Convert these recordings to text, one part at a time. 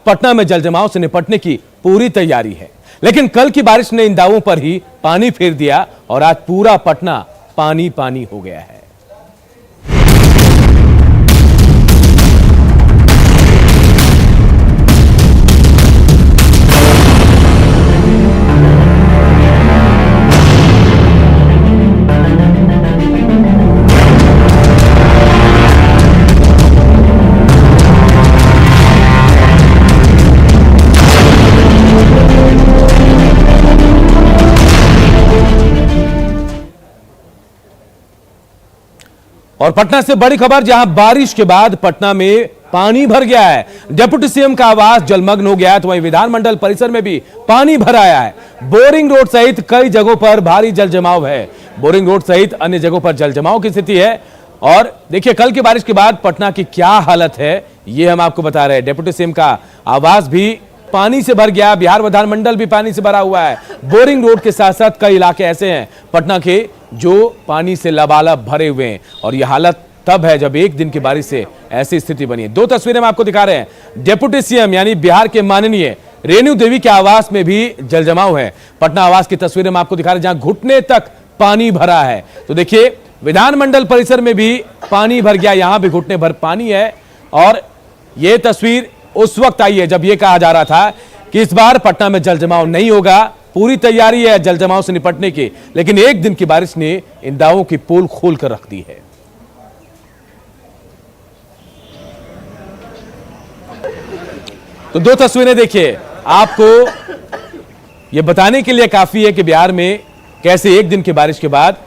पटना में जलजमाव से निपटने की पूरी तैयारी है। लेकिन कल की बारिश ने इन दावों पर ही पानी फेर दिया और आज पूरा पटना पानी पानी हो गया है। और पटना से बड़ी खबर, जहां बारिश के बाद पटना में पानी भर गया है। डिप्टी सीएम का आवास जलमग्न हो गया है, तो वहीं विधानमंडल परिसर में भी पानी भर आया है। बोरिंग रोड सहित कई जगहों पर भारी जल जमाव है। बोरिंग रोड सहित अन्य जगहों पर जल जमाव की स्थिति है। और देखिए, कल की बारिश के बाद पटना की क्या हालत है, ये हम आपको बता रहे हैं। डिप्टी सीएम का आवास भी पानी से भर गया, बिहार विधानमंडल भी पानी से भरा हुआ है। बोरिंग रोड के साथ साथ कई इलाके ऐसे हैं पटना के जो पानी से लबालब भरे हुए हैं। और यह हालत तब है जब एक दिन की बारिश से ऐसी स्थिति बनी है। दो तस्वीरें हम आपको दिखा रहे हैं। डिप्टी सीएम यानी बिहार के माननीय रेणु देवी के आवास में भी जलजमाव है। पटना आवास की तस्वीरें हम आपको दिखा रहे हैं, जहां घुटने तक पानी भरा है। तो देखिए, विधानमंडल परिसर में भी पानी भर गया, यहां भी घुटने भर पानी है। और यह तस्वीर उस वक्त आई है जब यह कहा जा रहा था कि इस बार पटना में जलजमाव नहीं होगा, पूरी तैयारी है जलजमाव से निपटने की। लेकिन एक दिन की बारिश ने इन दावों की पोल खोल कर रख दी है। तो दो तस्वीरें देखिए, आपको यह बताने के लिए काफी है कि बिहार में कैसे एक दिन की बारिश के बाद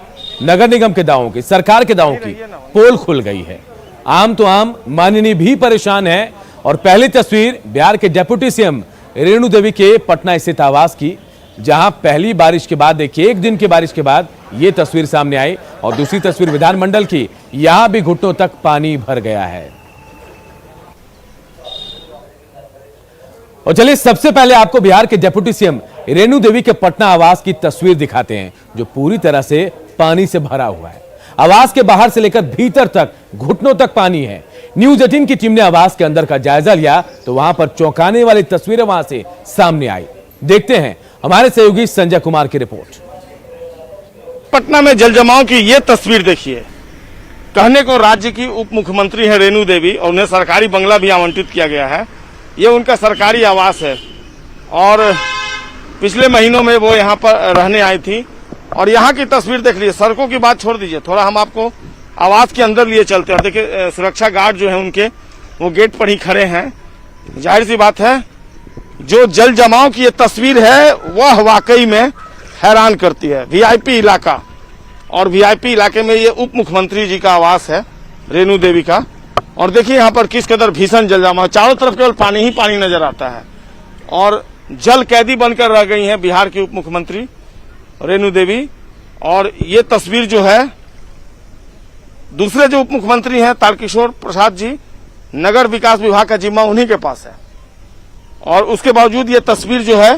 नगर निगम के दावों की, सरकार के दावों की पोल खुल गई है। आम तो आम, माननीय भी परेशान है। और पहली तस्वीर बिहार के डिप्टी सीएम रेणु देवी के पटना स्थित आवास की, जहां पहली बारिश के बाद देखिए, एक दिन की बारिश के बाद यह तस्वीर सामने आई। और दूसरी तस्वीर विधानमंडल की, यहां भी घुटनों तक पानी भर गया है। और चलिए, सबसे पहले आपको बिहार के डिप्टी सीएम रेणु देवी के पटना आवास की तस्वीर दिखाते हैं, जो पूरी तरह से पानी से भरा हुआ है। आवास के बाहर से लेकर भीतर तक घुटनों तक पानी है। न्यूज 18 की टीम ने आवास के अंदर का जायजा लिया, तो वहां पर चौंकाने वाली तस्वीरें वहां से सामने आई। देखते हैं हमारे सहयोगी संजय कुमार की रिपोर्ट। पटना में जलजमाव की ये तस्वीर देखिए। कहने को राज्य की उप मुख्यमंत्री है रेणु देवी, और उन्हें सरकारी बंगला भी आवंटित किया गया है। ये उनका सरकारी आवास है और पिछले महीनों में वो यहाँ पर रहने आई थी। और यहाँ की तस्वीर देख लीजिए। सड़कों की बात छोड़ दीजिए, थोड़ा हम आपको आवास के अंदर लिए चलते हैं। देखिए, सुरक्षा गार्ड जो है उनके, वो गेट पर ही खड़े हैं। जाहिर सी बात है, जो जल जमाव की ये तस्वीर है वह वाकई में हैरान करती है। वीआईपी इलाका, और वीआईपी इलाके में ये उप मुख्यमंत्री जी का आवास है रेणु देवी का। और देखिए यहाँ पर किस कदर भीषण जल जमाव, चारों तरफ केवल पानी ही पानी नजर आता है। और जल कैदी बनकर रह गई हैं बिहार की उप मुख्यमंत्री रेणु देवी। और ये तस्वीर जो है, दूसरे जो उप मुख्यमंत्री हैं तारकिशोर प्रसाद जी, नगर विकास विभाग का जिम्मा उन्हीं के पास है। और उसके बावजूद ये तस्वीर जो है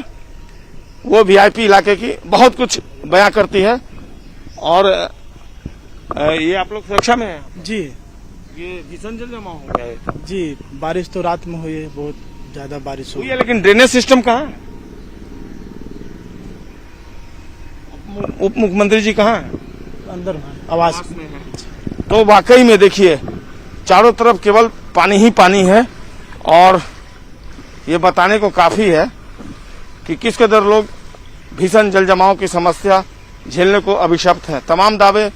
वो वीआईपी इलाके की बहुत कुछ बयां करती है। और ये आप लोग सुरक्षा में हैं जी। ये भीषण जल जमाव हो गया है जी, बारिश तो रात में हुई है, बहुत ज्यादा बारिश हुई है। लेकिन ड्रेनेज सिस्टम कहाँ है? उप मुख्यमंत्री जी कहाँ है? अंदर आवास में है। तो वाकई में देखिए, चारों तरफ केवल पानी ही पानी है। और ये बताने को काफी है कि किस कदर लोग भीषण जल जमाव की समस्या झेलने को अभिशप्त हैं। तमाम दावे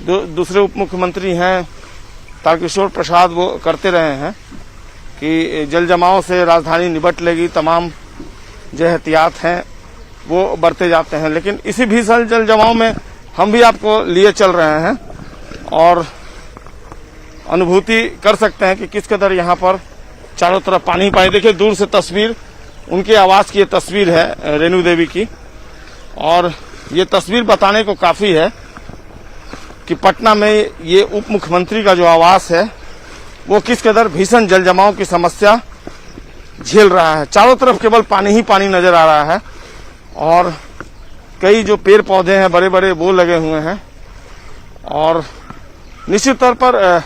दूसरे उप मुख्यमंत्री हैं तारकिशोर प्रसाद वो करते रहे हैं कि जल जमाव से राजधानी निपट लेगी, तमाम जो एहतियात हैं वो बरते जाते हैं। लेकिन इसी भीषण जल जमाव में हम भी आपको लिए चल रहे हैं और अनुभूति कर सकते हैं कि किस कदर यहाँ पर चारों तरफ पानी ही पानी। देखिए, दूर से तस्वीर, उनके आवास की ये तस्वीर है रेणु देवी की। और ये तस्वीर बताने को काफी है कि पटना में ये उप मुख्यमंत्री का जो आवास है वो किस कदर भीषण जल जमाव की समस्या झेल रहा है। चारों तरफ केवल पानी ही पानी नजर आ रहा है। और कई जो पेड़ पौधे हैं बड़े बड़े वो लगे हुए हैं। और निश्चित तौर पर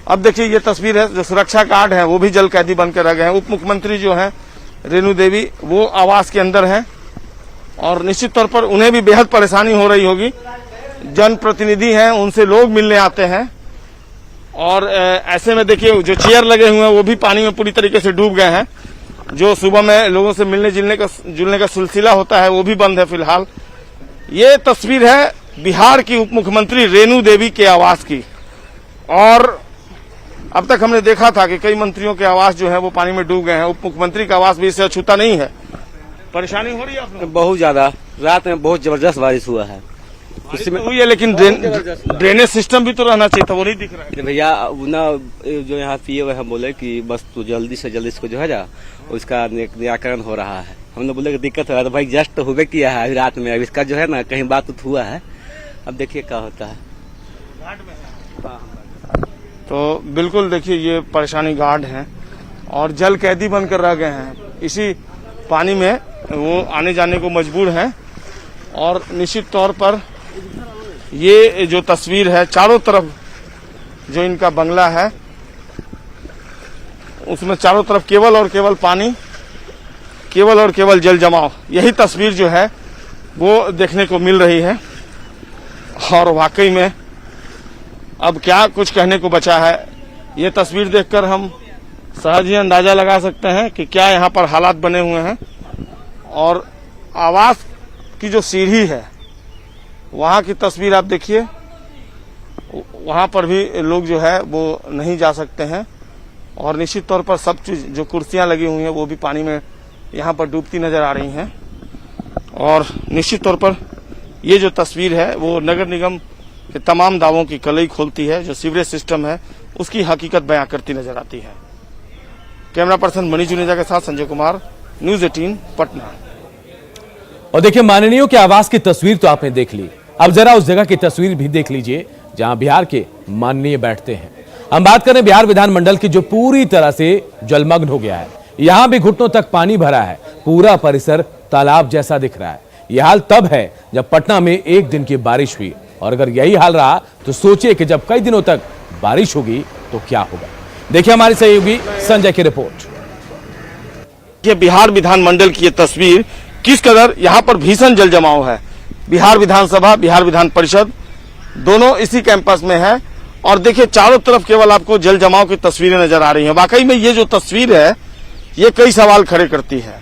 अब देखिए ये तस्वीर है, जो सुरक्षा गार्ड है वो भी जल कैदी बनकर रह गए हैं। उप मुख्यमंत्री जो है रेणु देवी वो आवास के अंदर है और निश्चित तौर पर उन्हें भी बेहद परेशानी हो रही होगी। जनप्रतिनिधि हैं, उनसे लोग मिलने आते हैं और ऐसे में देखिए जो चेयर लगे हुए हैं वो भी पानी में पूरी तरीके से डूब गए हैं। जो सुबह में लोगों से मिलने जुलने का सिलसिला होता है वो भी बंद है फिलहाल। ये तस्वीर है बिहार की उप मुख्यमंत्री रेणु देवी के आवास की। और अब तक हमने देखा था कि कई मंत्रियों के आवास जो है वो पानी में डूब गए हैं। उप मुख्यमंत्री का आवास भी इससे अछूता नहीं है। परेशानी हो रही है आप लोगों को? बहुत ज्यादा, रात में बहुत जबरदस्त बारिश हुआ है। बारिश तो हुई है लेकिन ड्रेनेज सिस्टम भी तो रहना चाहिए था, वो नहीं दिख रहा है। भैया ना जो यहाँ पीए हुए हम बोले कि बस तू जल्दी से जल्दी इसको जो है जा उसका निराकरण हो रहा है। हमने बोले कि दिक्कत हो रहा है, तो भाई जस्ट तो हुए किया है अभी रात में। अब इसका जो है ना कहीं बात उत हुआ है, अब देखिए क्या होता है। तो बिल्कुल देखिए ये परेशानी गार्ड हैं और जल कैदी बनकर रह गए हैं। इसी पानी में वो आने जाने को मजबूर हैं और निश्चित तौर पर ये जो तस्वीर है, चारों तरफ जो इनका बंगला है उसमें चारों तरफ केवल और केवल पानी, केवल और केवल जल जमाव, यही तस्वीर जो है वो देखने को मिल रही है। और वाकई में अब क्या कुछ कहने को बचा है। ये तस्वीर देखकर हम सहज ही अंदाजा लगा सकते हैं कि क्या यहाँ पर हालात बने हुए हैं। और आवास की जो सीढ़ी है वहाँ की तस्वीर आप देखिए, वहाँ पर भी लोग जो है वो नहीं जा सकते हैं। और निश्चित तौर पर सब चीज जो कुर्सियाँ लगी हुई हैं वो भी पानी में यहाँ पर डूबती नजर आ रही हैं। और निश्चित तौर पर ये जो तस्वीर है वो नगर निगम के तमाम दावों की कलई खोलती है। जो सीवरेज सिस्टम है उसकी हकीकत बयां करती नजर आती है। कैमरा पर्सन मनीष जुनेजा के साथ संजय कुमार, न्यूज 18 पटना। और देखिए माननीयों के आवास की तस्वीर तो आपने देख ली, अब जरा उस जगह की तस्वीर भी देख लीजिए जहां बिहार के माननीय बैठते हैं। हम बात करें बिहार विधानमंडल की, जो पूरी तरह से जलमग्न हो गया है। यहां भी घुटनों तक पानी भरा है, पूरा परिसर तालाब जैसा दिख रहा है। यह हाल तब है जब पटना में एक दिन की बारिश हुई, और अगर यही हाल रहा तो सोचिए कि जब कई दिनों तक बारिश होगी तो क्या होगा। देखिए हमारी सहयोगी संजय की रिपोर्ट। ये बिहार विधानमंडल की ये तस्वीर किस कदर यहाँ पर भीषण जल जमाव है। बिहार विधानसभा, बिहार विधान परिषद दोनों इसी कैंपस में है। और देखिए चारों तरफ केवल आपको जल जमाव की तस्वीरें नजर आ रही हैं। वाकई में ये जो तस्वीर है ये कई सवाल खड़े करती है।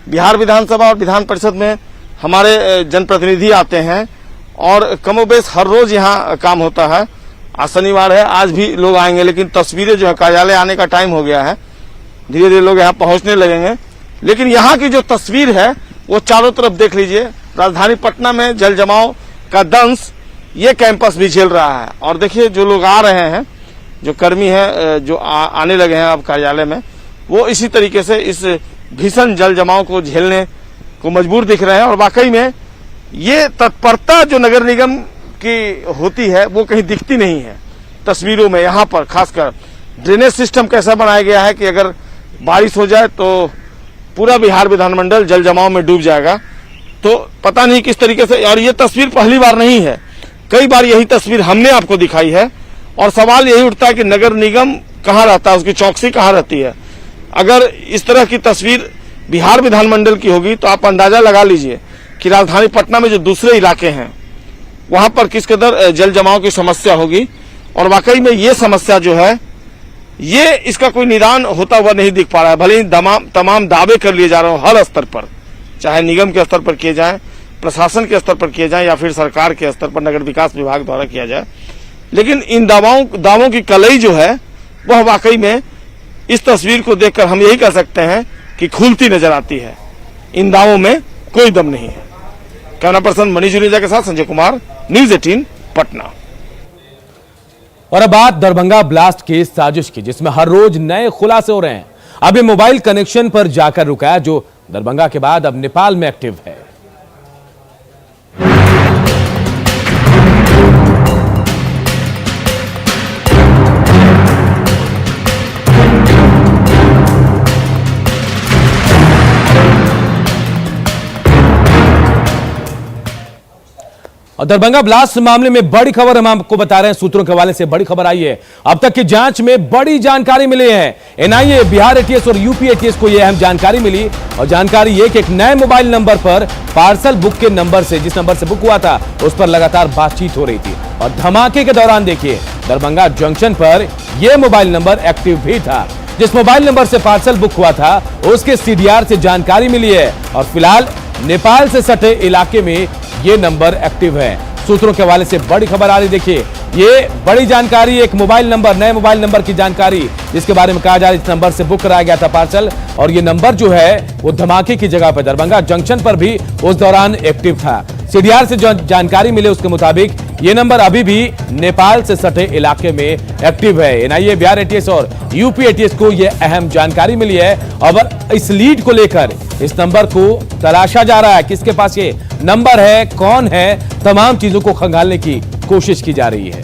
बिहार विधानसभा और विधान परिषद में हमारे जनप्रतिनिधि आते हैं और कमोबेश हर रोज यहाँ काम होता है। आज शनिवार है, आज भी लोग आएंगे, लेकिन तस्वीरें जो है कार्यालय आने का टाइम हो गया है, धीरे धीरे लोग यहाँ पहुंचने लगेंगे। लेकिन यहाँ की जो तस्वीर है वो चारों तरफ देख लीजिए। राजधानी पटना में जल जमाव का दंश ये कैंपस भी झेल रहा है। और देखिए जो लोग आ रहे हैं, जो कर्मी हैं जो आने लगे हैं अब कार्यालय में, वो इसी तरीके से इस भीषण जल जमाव को झेलने को मजबूर दिख रहे हैं। और वाकई में ये तत्परता जो नगर निगम की होती है वो कहीं दिखती नहीं है तस्वीरों में। यहाँ पर खासकर ड्रेनेज सिस्टम कैसा बनाया गया है कि अगर बारिश हो जाए तो पूरा बिहार विधानमंडल जल जमाव में डूब जाएगा। तो पता नहीं किस तरीके से, और ये तस्वीर पहली बार नहीं है, कई बार यही तस्वीर हमने आपको दिखाई है। और सवाल यही उठता है कि नगर निगम कहाँ रहता है, उसकी चौकसी कहाँ रहती है। अगर इस तरह की तस्वीर बिहार विधानमंडल की होगी तो आप अंदाजा लगा लीजिए कि राजधानी पटना में जो दूसरे इलाके हैं वहां पर किस कदर जल जमाव की समस्या होगी। और वाकई में ये समस्या जो है ये इसका कोई निदान होता हुआ नहीं दिख पा रहा है। भले ही तमाम दावे कर लिए जा रहे हो हर स्तर पर, चाहे निगम के स्तर पर किए जाए, प्रशासन के स्तर पर किए जाए या फिर सरकार के स्तर पर नगर विकास विभाग द्वारा किया जाए, लेकिन इन दावों की कलई जो है वह वाकई में इस तस्वीर को देखकर हम यही कह सकते हैं कि खुलती नजर आती है। इन दावों में कोई दम नहीं है। कैमरा पर्सन मनीष जुनेजा के साथ संजय कुमार, न्यूज 18 पटना। और अब बात दरभंगा ब्लास्ट केस साजिश की, जिसमें हर रोज नए खुलासे हो रहे हैं। अभी मोबाइल कनेक्शन पर जाकर रुका है, जो दरभंगा के बाद अब नेपाल में एक्टिव है। और दरभंगा ब्लास्ट मामले में बड़ी खबर हम आपको बता रहे हैं, सूत्रों के हवाले से बड़ी खबर आई है। अब तक की जांच में बड़ी जानकारी मिली है। एनआईए, बिहार एटीएस और यूपी एटीएस को यह अहम जानकारी मिली और जानकारी ये कि एक नए मोबाइल नंबर पर पार्सल बुक के नंबर से, जिस नंबर से बुक हुआ था, उस पर लगातार बातचीत हो रही थी। और धमाके के दौरान देखिए, दरभंगा जंक्शन पर यह मोबाइल नंबर एक्टिव भी था। जिस मोबाइल नंबर से पार्सल बुक हुआ था उसके सीडीआर से जानकारी मिली है और फिलहाल नेपाल से सटे इलाके में ये नंबर एक्टिव है। सूत्रों के हवाले से बड़ी खबर आ रही, देखिए ये बड़ी जानकारी, एक मोबाइल नंबर, नए मोबाइल नंबर की जानकारी जिसके बारे में कहा जा रहा है इस नंबर से बुक कराया गया था पार्सल और ये नंबर जो है वो धमाके की जगह पर दरभंगा जंक्शन पर भी उस दौरान एक्टिव था। सीडीआर से जो जानकारी मिले उसके मुताबिक ये नंबर अभी भी नेपाल से सटे इलाके में एक्टिव है। एनआईए, बिहार एटीएस और यूपी एटीएस को यह अहम जानकारी मिली है और इस लीड को लेकर इस नंबर को तलाशा जा रहा है, किसके पास ये नंबर है, कौन है, तमाम चीजों को खंगालने की कोशिश की जा रही है।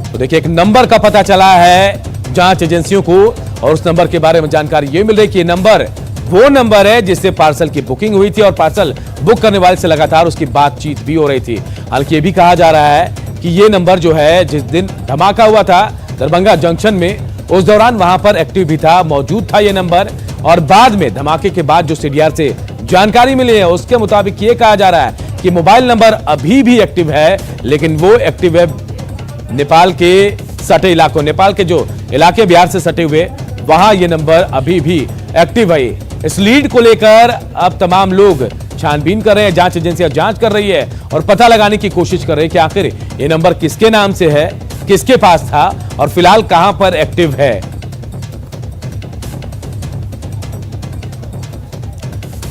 तो देखिए, एक नंबर का पता चला है जांच एजेंसियों को और उस नंबर के बारे में जानकारी ये मिल रही कि ये नंबर वो नंबर है जिससे पार्सल की बुकिंग हुई थी और पार्सल बुक करने वाले से लगातार उसकी बातचीत भी हो रही थी। हालांकि ये भी कहा जा रहा है कि ये नंबर जो है जिस दिन धमाका हुआ था दरभंगा जंक्शन में, उस दौरान वहां पर एक्टिव भी था, मौजूद था ये नंबर और बाद में धमाके के बाद जो सीडीआर से जानकारी मिली है उसके मुताबिक ये कहा जा रहा है कि मोबाइल नंबर अभी भी एक्टिव है, लेकिन वो एक्टिव है नेपाल के सटे इलाकों, नेपाल के जो इलाके बिहार से सटे हुए वहां ये नंबर अभी भी एक्टिव है। इस लीड को लेकर अब तमाम लोग छानबीन कर रहे हैं, जांच एजेंसियां जांच कर रही है और पता लगाने की कोशिश कर रही है कि आखिर ये नंबर किसके नाम से है, किसके पास था और फिलहाल कहां पर एक्टिव है।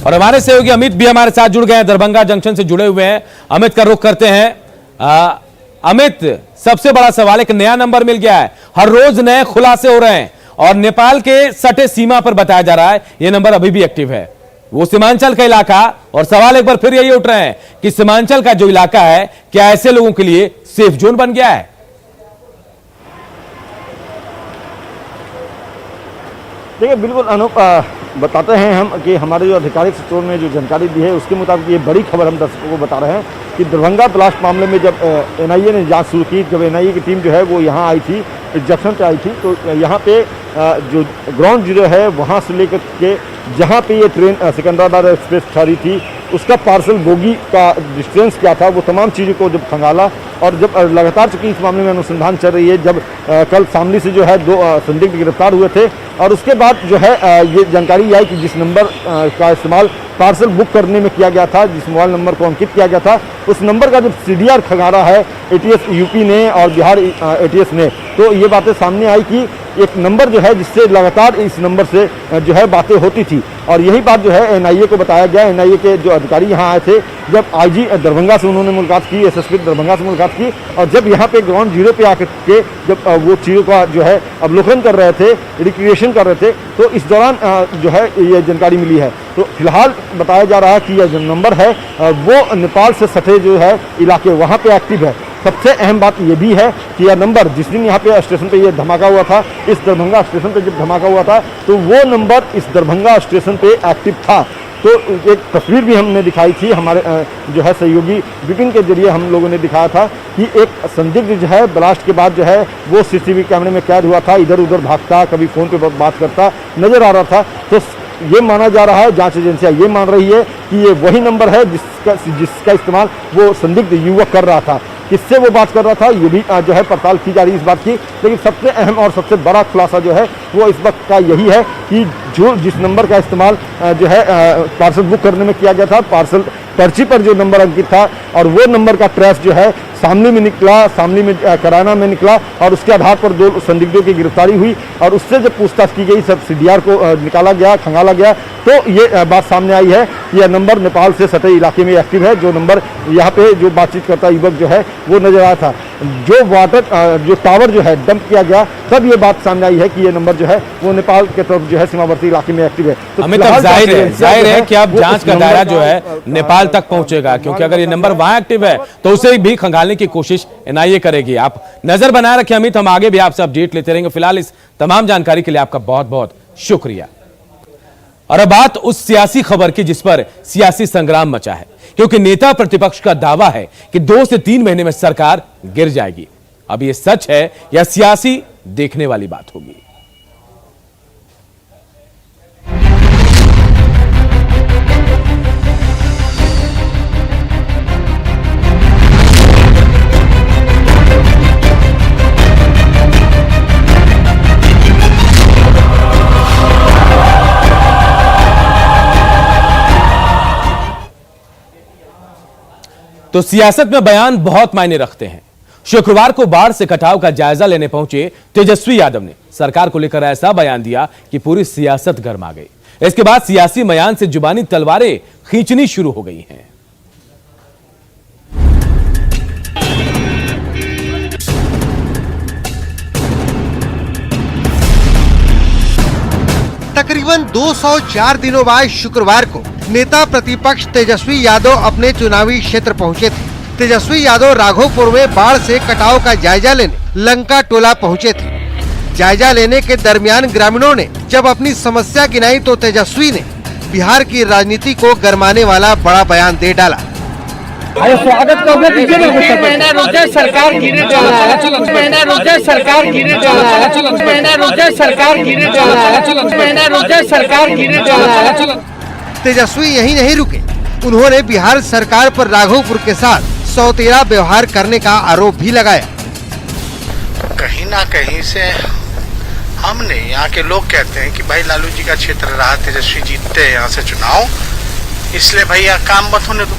और हमारे सहयोगी अमित भी हमारे साथ जुड़ गए हैं, दरभंगा जंक्शन से जुड़े हुए हैं। अमित का रुख करते हैं। अमित, सबसे बड़ा सवाल, एक नया नंबर मिल गया है, हर रोज नए खुलासे हो रहे हैं और नेपाल के सटे सीमा पर बताया जा रहा है यह नंबर अभी भी एक्टिव है, वो सीमांचल का इलाका। और सवाल एक बार फिर यही उठ रहे हैं कि सीमांचल का जो इलाका है क्या ऐसे लोगों के लिए सेफ जोन बन गया है? देखिए, बिल्कुल अनूप, बताते हैं हम कि हमारे जो आधिकारिक सूत्रों ने जो जानकारी दी है उसके मुताबिक ये बड़ी खबर हम दर्शकों को बता रहे हैं कि दरभंगा ब्लास्ट मामले में जब एनआईए ने जांच शुरू की, जब एनआईए की टीम जो है वो यहाँ आई थी, जंक्शन पे आई थी, तो यहाँ पे जो ग्राउंड जीरो है वहाँ से लेकर के जहाँ पे ये ट्रेन सिकंदराबाद एक्सप्रेस ठहरी थी उसका पार्सल बोगी का डिस्टेंस क्या था, वो तमाम चीज़ों को जब खंगाला और जब लगातार चूंकि इस मामले में अनुसंधान चल रही है, जब कल शामली से जो है 2 संदिग्ध गिरफ्तार हुए थे और उसके बाद जो है ये जानकारी आई कि जिस नंबर का इस्तेमाल पार्सल बुक करने में किया गया था, जिस मोबाइल नंबर को अंकित किया गया था, उस नंबर का जब सीडीआर खंगाला है एटीएस यूपी ने और बिहार एटीएस ने, तो ये बातें सामने आई कि एक नंबर जो है जिससे लगातार इस नंबर से जो है बातें होती थी और यही बात जो है एनआईए को बताया गया। एनआईए के जो अधिकारी यहाँ आए थे, जब आईजी दरभंगा से उन्होंने मुलाकात की, एसएसपी दरभंगा से मुलाकात की और जब यहाँ पे ग्राउंड जीरो पे आकर के जब वो चीज़ों का जो है अवलोकन कर रहे थे, रिक्रिएशन कर रहे थे, तो इस दौरान जो है ये जानकारी मिली है। तो फिलहाल बताया जा रहा है कि यह जो नंबर है वो नेपाल से सटे जो है इलाके वहाँ पे एक्टिव है। सबसे अहम बात यह भी है कि यह नंबर जिस दिन यहाँ पे स्टेशन पे ये धमाका हुआ था, इस दरभंगा स्टेशन पे जब धमाका हुआ था तो वो नंबर इस दरभंगा स्टेशन पे एक्टिव था। तो एक तस्वीर भी हमने दिखाई थी, हमारे जो है सहयोगी विपिन के जरिए हम लोगों ने दिखाया था कि एक संदिग्ध जो है ब्लास्ट के बाद जो है वो सीसीटीवी कैमरे में कैद हुआ था, इधर उधर भागता, कभी फ़ोन पे बात करता नजर आ रहा था। तो ये माना जा रहा है, जांच एजेंसियां ये मान रही है कि ये वही नंबर है जिसका इस्तेमाल वो संदिग्ध युवक कर रहा था। किससे वो बात कर रहा था ये भी जो है पड़ताल की जा रही है इस बात की। लेकिन सबसे अहम और सबसे बड़ा खुलासा जो है वो इस वक्त का यही है कि जो जिस नंबर का इस्तेमाल जो है पार्सल बुक करने में किया गया था, पार्सल पर्ची पर जो नंबर अंकित था और वो नंबर का ट्रेस जो है शामली में निकला, शामली में कराना में निकला और उसके आधार पर 2 संदिग्धों की गिरफ्तारी हुई और उससे जब पूछताछ की गई, सब सीडीआर को निकाला गया, खंगाला गया, तो ये बात सामने आई है कि यह नंबर नेपाल से सटे इलाके में एक्टिव है। जो नंबर यहाँ पे जो बातचीत करता युवक जो है वो नजर आया था, जो वाटर जो टावर जो है डंप किया गया, तब ये बात सामने आई है कि ये नंबर जो है वो नेपाल के तरफ जो है सीमावर्ती इलाके में एक्टिव है। तो अमित, जाहिर है कि अब जांच का दायरा जो है नेपाल तक पहुंचेगा, क्योंकि अगर ये नंबर वहां एक्टिव है तो उसे भी खंगालने की कोशिश एनआईए करेगी। आप नजर बनाए रखें अमित, हम आगे भी आपसे अपडेट लेते रहेंगे। फिलहाल इस तमाम जानकारी के लिए आपका बहुत बहुत शुक्रिया। और अब बात उस सियासी खबर की जिस पर सियासी संग्राम मचा है, क्योंकि नेता प्रतिपक्ष का दावा है कि 2 से 3 महीने में सरकार गिर जाएगी। अब यह सच है या सियासी, देखने वाली बात होगी। तो सियासत में बयान बहुत मायने रखते हैं। शुक्रवार को बाढ़ से कटाव का जायजा लेने पहुंचे तेजस्वी यादव ने सरकार को लेकर ऐसा बयान दिया कि पूरी सियासत गर्मा गई। इसके बाद सियासी मैदान से जुबानी तलवारें खींचनी शुरू हो गई हैं। तकरीबन 204 दिनों बाद शुक्रवार को नेता प्रतिपक्ष तेजस्वी यादव अपने चुनावी क्षेत्र पहुंचे थे। तेजस्वी यादव राघोपुर में बाढ़ से कटाव का जायजा लेने लंका टोला पहुंचे थे। जायजा लेने के दरमियान ग्रामीणों ने जब अपनी समस्या गिनाई तो तेजस्वी ने बिहार की राजनीति को गरमाने वाला बड़ा बयान दे डाला। स्वागत करने दीजिए ना, महीना रोजे सरकार गिरे जा रहा है, महीना रोजे सरकार गिरे जा रहा है, महीना रोजे सरकार गिरे जा रहा है, महीना रोजे सरकार गिरे जा रहा है। तेजस्वी यही नहीं रुके, उन्होंने बिहार सरकार पर राघोपुर के साथ सौतेरा व्यवहार करने का आरोप भी लगाया। कहीं ना कहीं से हमने, यहाँ के लोग कहते हैं कि भाई लालू जी का क्षेत्र रहा, तेजस्वी जीतते हैं यहाँ से चुनाव, इसलिए भैया काम मत होने दो।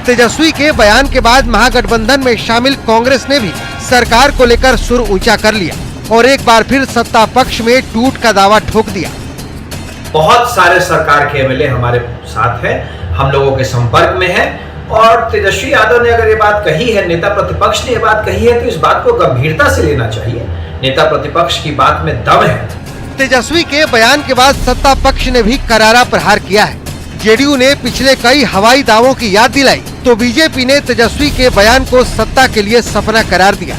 तेजस्वी के बयान के बाद महागठबंधन में शामिल कांग्रेस ने भी सरकार को लेकर सुर ऊंचा कर लिया और एक बार फिर सत्ता पक्ष में टूट का दावा ठोक दिया। बहुत सारे सरकार के एमएलए हमारे साथ हैं, हम लोगों के संपर्क में हैं और तेजस्वी यादव ने अगर ये बात कही है, नेता प्रतिपक्ष ने ये बात कही है, तो इस बात को गंभीरता से लेना चाहिए। नेता प्रतिपक्ष की बात में दम है। तेजस्वी के बयान के बाद सत्ता पक्ष ने भी करारा प्रहार किया है। जेडीयू ने पिछले कई हवाई दावों की याद दिलाई तो बीजेपी ने तेजस्वी के बयान को सत्ता के लिए सपना करार दिया।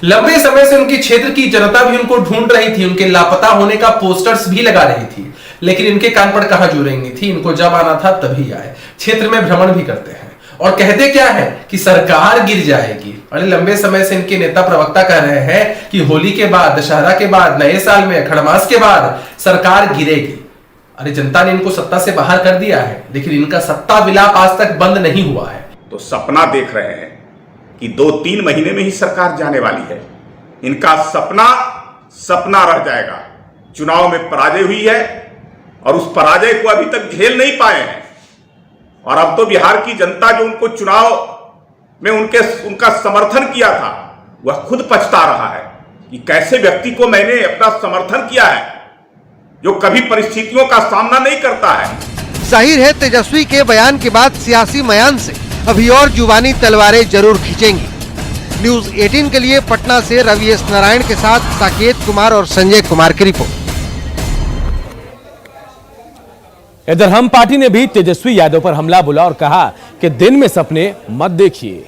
लंबे समय से उनके क्षेत्र की जनता भी उनको ढूंढ रही थी, उनके लापता होने का पोस्टर्स भी लगा रही थी, लेकिन इनके कान पर कहां जू रही थी। इनको जब आना था तभी आए। क्षेत्र में भ्रमण भी करते हैं और कहते क्या है कि सरकार गिर जाएगी। अरे लंबे समय से इनके नेता प्रवक्ता कह रहे हैं कि होली के बाद, दशहरा के बाद, नए साल में, खड़मास के बाद सरकार गिरेगी। अरे जनता ने इनको सत्ता से बाहर कर दिया है, लेकिन इनका सत्ता विलाप आज तक बंद नहीं हुआ है। तो सपना देख रहे हैं कि 2-3 महीने में ही सरकार जाने वाली है। इनका सपना रह जाएगा। चुनाव में पराजय हुई है और उस पराजय को अभी तक झेल नहीं पाए हैं और अब तो बिहार की जनता जो उनको चुनाव में उनका समर्थन किया था, वह खुद पछता रहा है कि कैसे व्यक्ति को मैंने अपना समर्थन किया है जो कभी परिस्थितियों का सामना नहीं करता है। जाहिर है तेजस्वी के बयान के बाद सियासी मैदान से अभी और जुबानी तलवारें जरूर खींचेंगी। न्यूज 18 के लिए पटना से रवि एस नारायण के साथ साकेत कुमार और संजय कुमार की रिपोर्ट। इधर हम पार्टी ने भी तेजस्वी यादव पर हमला बोला और कहा कि दिन में सपने मत देखिए।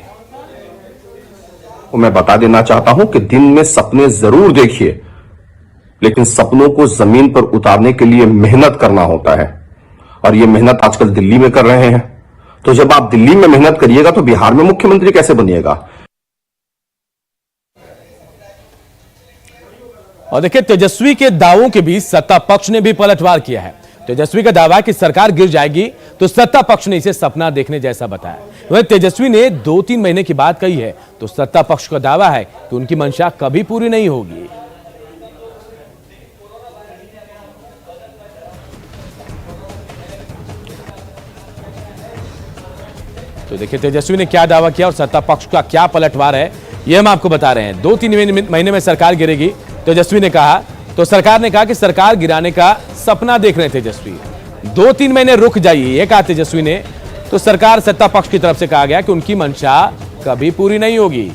मैं बता देना चाहता हूं कि दिन में सपने जरूर देखिए, लेकिन सपनों को जमीन पर उतारने के लिए मेहनत करना होता है और ये मेहनत आजकल दिल्ली में कर रहे हैं। तो जब आप दिल्ली में मेहनत करिएगा तो बिहार में मुख्यमंत्री कैसे बनिएगा? और देखिए तेजस्वी के दावों के बीच सत्ता पक्ष ने भी पलटवार किया है। तेजस्वी का दावा कि सरकार गिर जाएगी तो सत्ता पक्ष ने इसे सपना देखने जैसा बताया। वहीं तेजस्वी ने 2-3 महीने की बात कही है तो सत्ता पक्ष का दावा है कि उनकी मंशा कभी पूरी नहीं होगी। तो देखिए तेजस्वी ने क्या दावा किया और सत्ता पक्ष का क्या पलटवार है, यह हम आपको बता रहे हैं। 2-3 महीने में सरकार गिरेगी तेजस्वी ने कहा, तो सरकार ने कहा कि सरकार गिराने का सपना देख रहे हैं तेजस्वी। 2-3 महीने रुक जाइए, यह कहा तेजस्वी ने। तो सरकार सत्ता पक्ष की तरफ से कहा गया कि उनकी मंशा कभी पूरी नहीं होगी।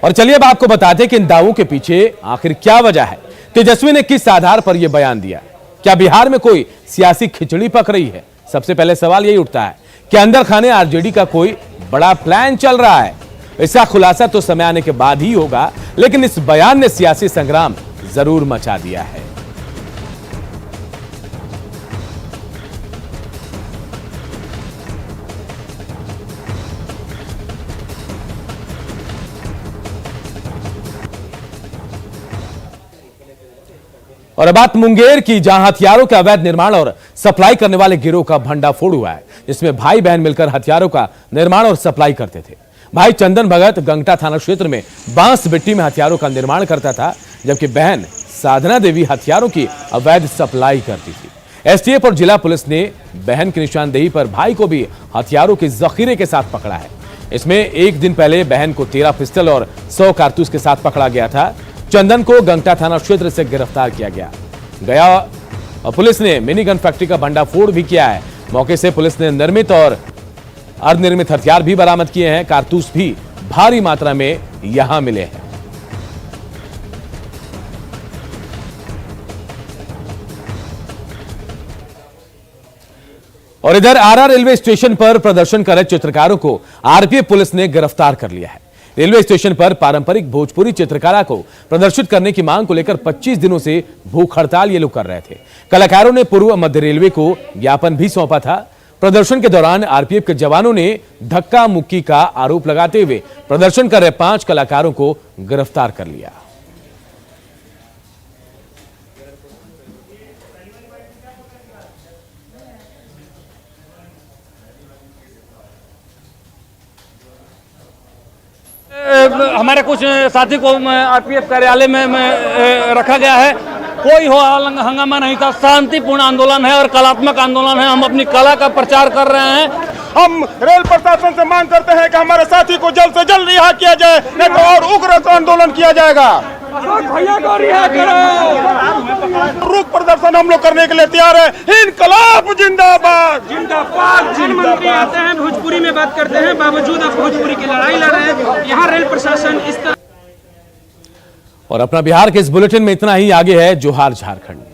और चलिए अब आपको बताते हैं कि इन दावों के पीछे आखिर क्या वजह है। तेजस्वी ने किस आधार पर यह बयान दिया? क्या बिहार में कोई सियासी खिचड़ी पक रही है? सबसे पहले सवाल यही उठता है कि अंदर खाने आरजेडी का कोई बड़ा प्लान चल रहा है। इसका खुलासा तो समय आने के बाद ही होगा, लेकिन इस बयान ने सियासी संग्राम जरूर मचा दिया है। और अब बात मुंगेर की, जहां हथियारों का अवैध निर्माण और सप्लाई करने वाले गिरोह का भंडाफोड़ हुआ है, जिसमें भाई बहन मिलकर हथियारों का निर्माण और सप्लाई करते थे। भाई चंदन भगत गंगटा थाना क्षेत्र में बांस बिट्टी में हथियारों का निर्माण करता था, जबकि बहन साधना देवी हथियारों की अवैध सप्लाई करती थी। एसटीएफ और जिला पुलिस ने बहन की निशानदेही पर भाई को भी हथियारों के जखीरे के साथ पकड़ा है। इसमें एक दिन पहले बहन को 13 पिस्टल और 100 कारतूस के साथ पकड़ा गया था। चंदन को गंगटा थाना क्षेत्र से गिरफ्तार किया गया और पुलिस ने मिनी गन फैक्ट्री का भंडाफोड़ भी किया है। मौके से पुलिस ने निर्मित और अर्धनिर्मित हथियार भी बरामद किए हैं। कारतूस भी भारी मात्रा में यहां मिले हैं। और इधर आरा रेलवे स्टेशन पर प्रदर्शन कर रहे चित्रकारों को आरपीएफ पुलिस ने गिरफ्तार कर लिया है। रेलवे स्टेशन पर पारंपरिक भोजपुरी चित्रकला को प्रदर्शित करने की मांग को लेकर 25 दिनों से भूख हड़ताल ये लोग कर रहे थे। कलाकारों ने पूर्व मध्य रेलवे को ज्ञापन भी सौंपा था। प्रदर्शन के दौरान आरपीएफ के जवानों ने धक्का मुक्की का आरोप लगाते हुए प्रदर्शन कर रहे 5 कलाकारों को गिरफ्तार कर लिया। हमारे कुछ साथी को आरपीएफ कार्यालय में रखा गया है। कोई हो हंगामा नहीं था, शांतिपूर्ण आंदोलन है और कलात्मक आंदोलन है। हम अपनी कला का प्रचार कर रहे हैं। हम रेल प्रशासन से मांग करते हैं कि हमारे साथी को जल्द से जल्द रिहा किया जाए, नहीं तो और उग्र आंदोलन किया जाएगा। भैया को रिहा करो। रुक प्रदर्शन हम लोग करने के लिए तैयार है। इनकलाब जिंदाबाद जिंदाबाद। प्रधानमंत्री आते हैं, भोजपुरी में बात करते हैं, बावजूद आप भोजपुरी की लड़ाई लड़ रहे हैं। यहाँ रेल प्रशासन इस तरह। और अपना बिहार के इस बुलेटिन में इतना ही। आगे है जोहार झारखंड।